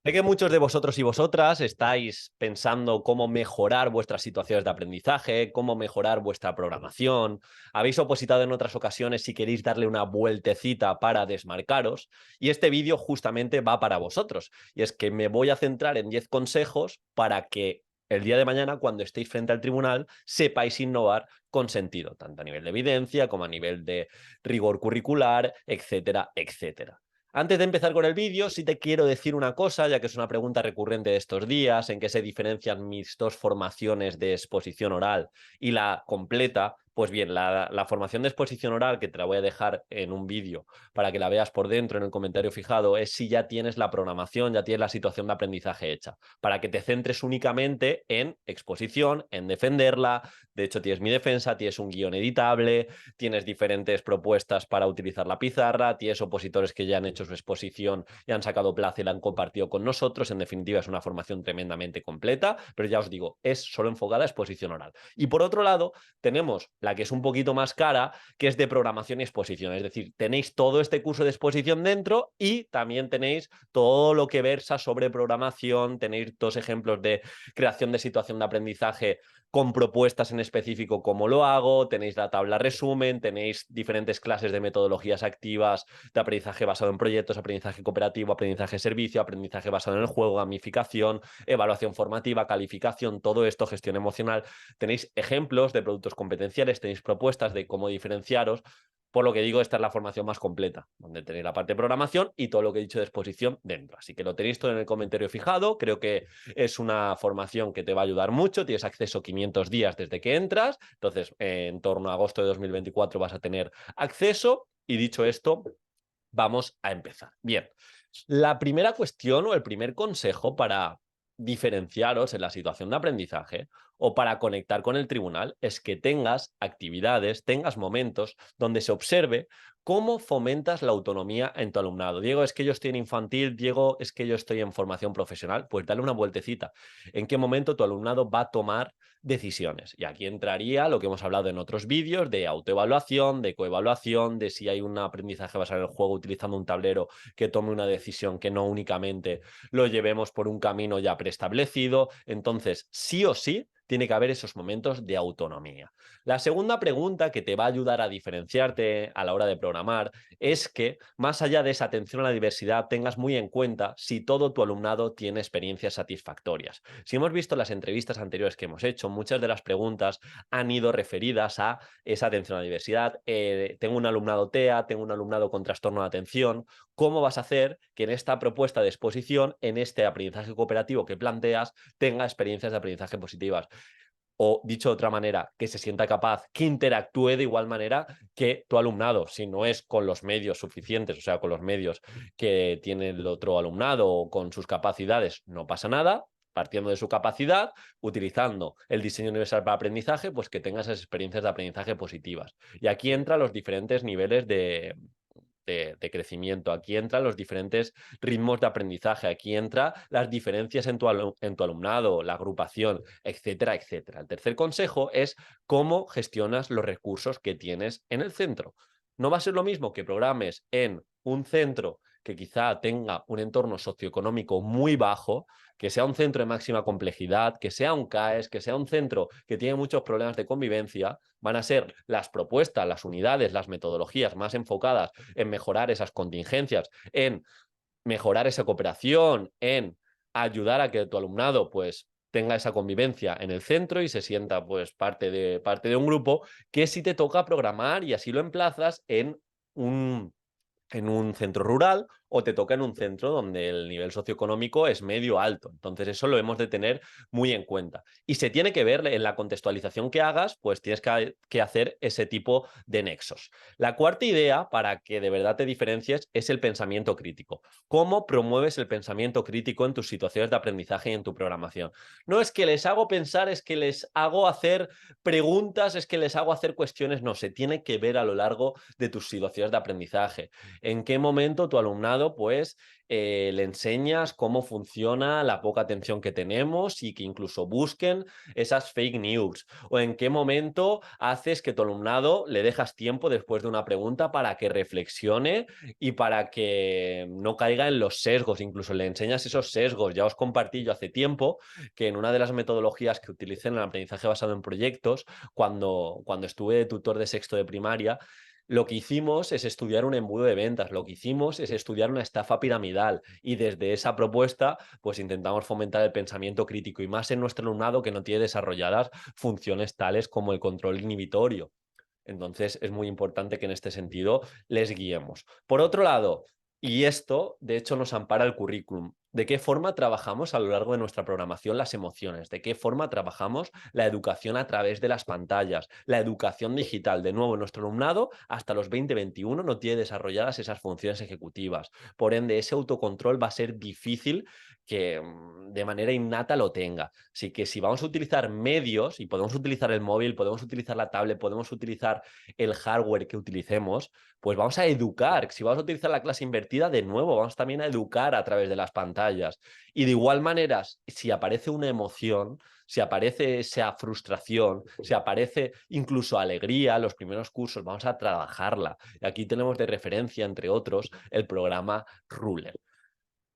Sé que muchos de vosotros y vosotras estáis pensando cómo mejorar vuestras situaciones de aprendizaje, cómo mejorar vuestra programación. Habéis opositado en otras ocasiones si queréis darle una vueltecita para desmarcaros. Y este vídeo justamente va para vosotros. Y es que me voy a centrar en 10 consejos para que el día de mañana, cuando estéis frente al tribunal, sepáis innovar con sentido, tanto a nivel de evidencia como a nivel de rigor curricular, etcétera, etcétera. Antes de empezar con el vídeo, sí te quiero decir una cosa, ya que es una pregunta recurrente de estos días, en qué se diferencian mis dos formaciones de exposición oral y la completa. Pues bien, la formación de exposición oral, que te la voy a dejar en un vídeo para que la veas por dentro en el comentario fijado, es si ya tienes la programación, ya tienes la situación de aprendizaje hecha, para que te centres únicamente en exposición, en defenderla. De hecho, tienes mi defensa, tienes un guión editable, tienes diferentes propuestas para utilizar la pizarra, tienes opositores que ya han hecho su exposición y han sacado plaza y la han compartido con nosotros. En definitiva, es una formación tremendamente completa, pero ya os digo, es solo enfocada a exposición oral. Y por otro lado, tenemos la que es un poquito más cara, que es de programación y exposición. Es decir, tenéis todo este curso de exposición dentro y también tenéis todo lo que versa sobre programación, tenéis dos ejemplos de creación de situación de aprendizaje con propuestas en específico cómo lo hago, tenéis la tabla resumen, tenéis diferentes clases de metodologías activas de aprendizaje basado en proyectos, aprendizaje cooperativo, aprendizaje servicio, aprendizaje basado en el juego, gamificación, evaluación formativa, calificación, todo esto, gestión emocional. Tenéis ejemplos de productos competenciales, tenéis propuestas de cómo diferenciaros. Por lo que digo, esta es la formación más completa, donde tenéis la parte de programación y todo lo que he dicho de exposición dentro. Así que lo tenéis todo en el comentario fijado. Creo que es una formación que te va a ayudar mucho. Tienes acceso a 500 días desde que entras. Entonces, en torno a agosto de 2024 vas a tener acceso. Y dicho esto, vamos a empezar. Bien, la primera cuestión o el primer consejo para diferenciaros en la situación de aprendizaje o para conectar con el tribunal es que tengas actividades, tengas momentos donde se observe cómo fomentas la autonomía en tu alumnado. Diego, es que yo estoy en infantil, Diego, es que yo estoy en formación profesional, pues dale una vueltecita. ¿En qué momento tu alumnado va a tomar decisiones? Y aquí entraría lo que hemos hablado en otros vídeos de autoevaluación, de coevaluación, de si hay un aprendizaje basado en el juego utilizando un tablero que tome una decisión, que no únicamente lo llevemos por un camino ya preestablecido. Entonces, sí o sí, tiene que haber esos momentos de autonomía. La segunda pregunta que te va a ayudar a diferenciarte a la hora de programar es que, más allá de esa atención a la diversidad, tengas muy en cuenta si todo tu alumnado tiene experiencias satisfactorias. Si hemos visto las entrevistas anteriores que hemos hecho, muchas de las preguntas han ido referidas a esa atención a la diversidad. Tengo un alumnado TEA, tengo un alumnado con trastorno de atención. ¿Cómo vas a hacer que en esta propuesta de exposición, en este aprendizaje cooperativo que planteas, tenga experiencias de aprendizaje positivas? O, dicho de otra manera, que se sienta capaz, que interactúe de igual manera que tu alumnado, si no es con los medios suficientes, o sea, con los medios que tiene el otro alumnado o con sus capacidades, no pasa nada. Partiendo de su capacidad, utilizando el diseño universal para aprendizaje, pues que tenga esas experiencias de aprendizaje positivas. Y aquí entran los diferentes niveles de crecimiento. Aquí entran los diferentes ritmos de aprendizaje, aquí entran las diferencias en tu alumnado, la agrupación, etcétera, etcétera. El tercer consejo es cómo gestionas los recursos que tienes en el centro. No va a ser lo mismo que programes en un centro que quizá tenga un entorno socioeconómico muy bajo, que sea un centro de máxima complejidad, que sea un CAES, que sea un centro que tiene muchos problemas de convivencia. Van a ser las propuestas, las unidades, las metodologías más enfocadas en mejorar esas contingencias, en mejorar esa cooperación, en ayudar a que tu alumnado pues tenga esa convivencia en el centro y se sienta pues parte de un grupo que si te toca programar y así lo emplazas en un centro rural o te toca en un centro donde el nivel socioeconómico es medio alto. Entonces eso lo hemos de tener muy en cuenta. Y se tiene que ver en la contextualización que hagas, pues tienes que hacer ese tipo de nexos. La cuarta idea para que de verdad te diferencies es el pensamiento crítico. ¿Cómo promueves el pensamiento crítico en tus situaciones de aprendizaje y en tu programación? No es que les hago pensar, es que les hago hacer preguntas, es que les hago hacer cuestiones, no, se tiene que ver a lo largo de tus situaciones de aprendizaje. ¿En qué momento tu alumnado alumnado pues le enseñas cómo funciona la poca atención que tenemos y que incluso busquen esas fake news, o en qué momento haces que tu alumnado le dejas tiempo después de una pregunta para que reflexione y para que no caiga en los sesgos, incluso le enseñas esos sesgos. Ya os compartí yo hace tiempo que en una de las metodologías que utilicé en el aprendizaje basado en proyectos, cuando estuve de tutor de sexto de primaria, lo que hicimos es estudiar un embudo de ventas, lo que hicimos es estudiar una estafa piramidal y desde esa propuesta pues intentamos fomentar el pensamiento crítico y más en nuestro alumnado que no tiene desarrolladas funciones tales como el control inhibitorio. Entonces es muy importante que en este sentido les guiemos. Por otro lado, y esto de hecho nos ampara el currículum, ¿de qué forma trabajamos a lo largo de nuestra programación las emociones? ¿De qué forma trabajamos la educación a través de las pantallas? La educación digital, de nuevo, nuestro alumnado hasta los 20-21 no tiene desarrolladas esas funciones ejecutivas. Por ende, ese autocontrol va a ser difícil que de manera innata lo tenga. Así que si vamos a utilizar medios, y podemos utilizar el móvil, podemos utilizar la tablet, podemos utilizar el hardware que utilicemos, pues vamos a educar. Si vamos a utilizar la clase invertida, de nuevo, vamos también a educar a través de las pantallas. Y de igual manera, si aparece una emoción, si aparece esa frustración, si aparece incluso alegría, los primeros cursos, vamos a trabajarla. Y aquí tenemos de referencia, entre otros, el programa Ruler.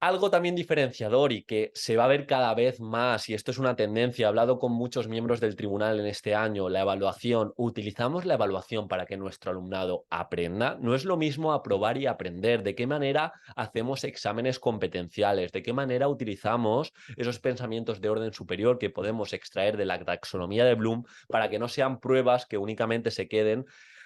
Algo también diferenciador y que se va a ver cada vez más, y esto es una tendencia, he hablado con muchos miembros del tribunal en este año, la evaluación. Utilizamos la evaluación para que nuestro alumnado aprenda. No es lo mismo aprobar y aprender. ¿De qué manera hacemos exámenes competenciales? ¿De qué manera utilizamos esos pensamientos de orden superior que podemos extraer de la taxonomía de Bloom para que no sean pruebas que únicamente se queden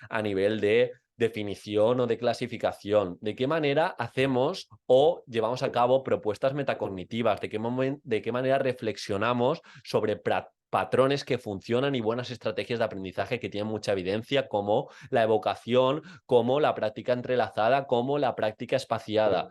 a nivel de definición o de clasificación? ¿De qué manera hacemos o llevamos a cabo propuestas metacognitivas? ¿De qué manera reflexionamos sobre patrones que funcionan y buenas estrategias de aprendizaje que tienen mucha evidencia, como la evocación, como la práctica entrelazada, como la práctica espaciada?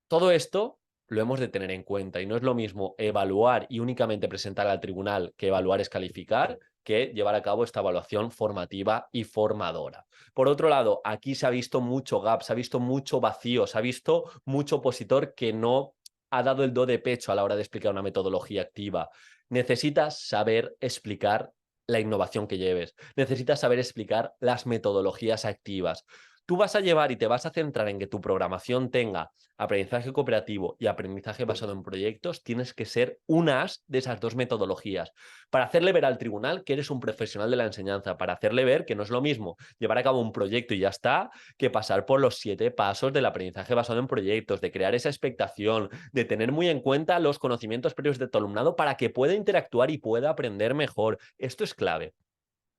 Todo esto lo hemos de tener en cuenta y no es lo mismo evaluar y únicamente presentar al tribunal que evaluar es calificar, que llevar a cabo esta evaluación formativa y formadora. Por otro lado, aquí se ha visto mucho gap, se ha visto mucho vacío, se ha visto mucho opositor que no ha dado el do de pecho a la hora de explicar una metodología activa. Necesitas saber explicar la innovación que lleves, necesitas saber explicar las metodologías activas. Tú vas a llevar y te vas a centrar en que tu programación tenga aprendizaje cooperativo y aprendizaje basado en proyectos, tienes que ser unas de esas dos metodologías para hacerle ver al tribunal que eres un profesional de la enseñanza, para hacerle ver que no es lo mismo llevar a cabo un proyecto y ya está, que pasar por los 7 pasos del aprendizaje basado en proyectos, de crear esa expectación, de tener muy en cuenta los conocimientos previos de tu alumnado para que pueda interactuar y pueda aprender mejor. Esto es clave.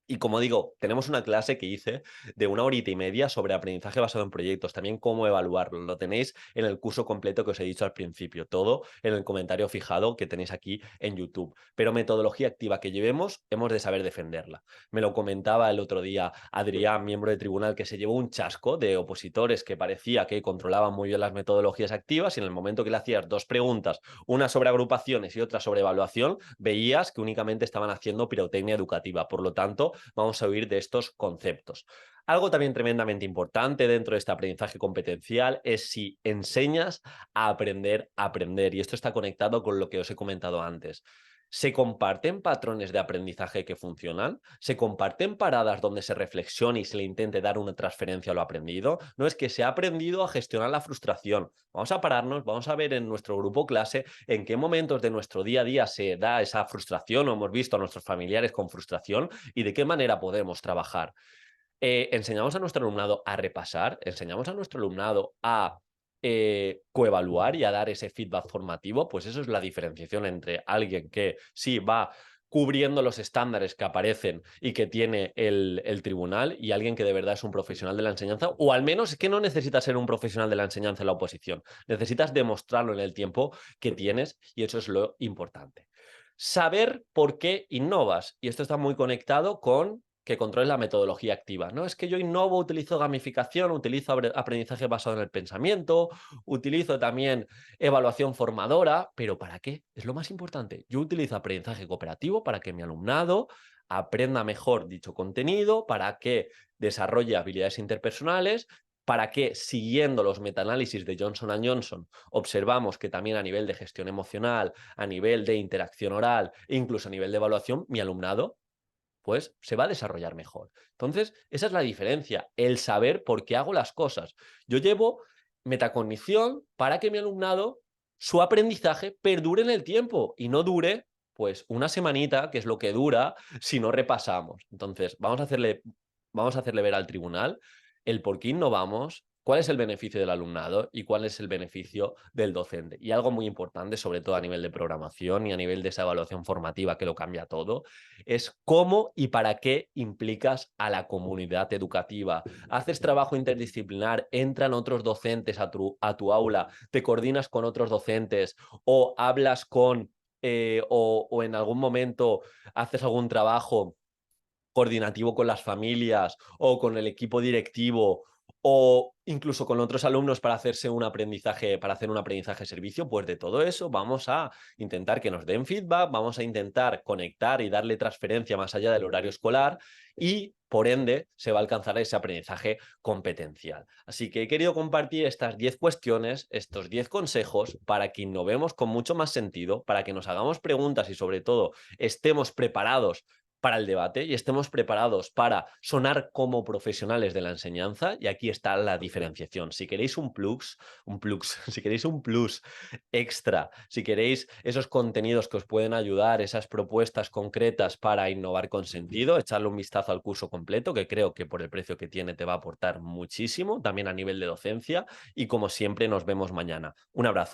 Y como digo, tenemos una clase que hice de 1 horita y media sobre aprendizaje basado en proyectos, también cómo evaluarlo. Lo tenéis en el curso completo que os he dicho al principio, todo en el comentario fijado que tenéis aquí en YouTube. Pero metodología activa que llevemos, hemos de saber defenderla. Me lo comentaba el otro día Adrián, miembro de tribunal, que se llevó un chasco de opositores que parecía que controlaban muy bien las metodologías activas y en el momento que le hacías dos preguntas, una sobre agrupaciones y otra sobre evaluación, veías que únicamente estaban haciendo pirotecnia educativa. Por lo tanto, vamos a oír de estos conceptos. Algo también tremendamente importante dentro de este aprendizaje competencial es si enseñas a aprender. Y esto está conectado con lo que os he comentado antes. ¿Se comparten patrones de aprendizaje que funcionan? ¿Se comparten paradas donde se reflexione y se le intente dar una transferencia a lo aprendido? No, es que se ha aprendido a gestionar la frustración. Vamos a pararnos, vamos a ver en nuestro grupo clase en qué momentos de nuestro día a día se da esa frustración o hemos visto a nuestros familiares con frustración y de qué manera podemos trabajar. Enseñamos a nuestro alumnado a repasar, enseñamos a nuestro alumnado a coevaluar y a dar ese feedback formativo. Pues eso es la diferenciación entre alguien que sí va cubriendo los estándares que aparecen y que tiene el tribunal y alguien que de verdad es un profesional de la enseñanza, o al menos es que no necesitas ser un profesional de la enseñanza en la oposición, necesitas demostrarlo en el tiempo que tienes y eso es lo importante. Saber por qué innovas, y esto está muy conectado con que controles la metodología activa. No es que yo innovo, utilizo gamificación, utilizo aprendizaje basado en el pensamiento, utilizo también evaluación formadora, pero ¿para qué? Es lo más importante. Yo utilizo aprendizaje cooperativo para que mi alumnado aprenda mejor dicho contenido, para que desarrolle habilidades interpersonales, para que, siguiendo los metaanálisis de Johnson & Johnson, observamos que también a nivel de gestión emocional, a nivel de interacción oral, incluso a nivel de evaluación, mi alumnado pues se va a desarrollar mejor. Entonces, esa es la diferencia, el saber por qué hago las cosas. Yo llevo metacognición para que mi alumnado, su aprendizaje perdure en el tiempo y no dure pues una semanita, que es lo que dura si no repasamos. Entonces, vamos a hacerle ver al tribunal el por qué innovamos, cuál es el beneficio del alumnado y cuál es el beneficio del docente. Y algo muy importante, sobre todo a nivel de programación y a nivel de esa evaluación formativa que lo cambia todo, es cómo y para qué implicas a la comunidad educativa. Haces trabajo interdisciplinar, entran otros docentes a tu aula, te coordinas con otros docentes o hablas con o en algún momento haces algún trabajo coordinativo con las familias o con el equipo directivo o incluso con otros alumnos para hacerse un aprendizaje, para hacer un aprendizaje servicio, pues de todo eso vamos a intentar que nos den feedback, vamos a intentar conectar y darle transferencia más allá del horario escolar y por ende se va a alcanzar ese aprendizaje competencial. Así que he querido compartir estas 10 cuestiones, estos 10 consejos para que innovemos con mucho más sentido, para que nos hagamos preguntas y sobre todo estemos preparados para el debate y estemos preparados para sonar como profesionales de la enseñanza, y aquí está la diferenciación. Si queréis si queréis un plus extra, si queréis esos contenidos que os pueden ayudar, esas propuestas concretas para innovar con sentido, echarle un vistazo al curso completo, que creo que por el precio que tiene te va a aportar muchísimo, también a nivel de docencia, y como siempre nos vemos mañana. Un abrazo.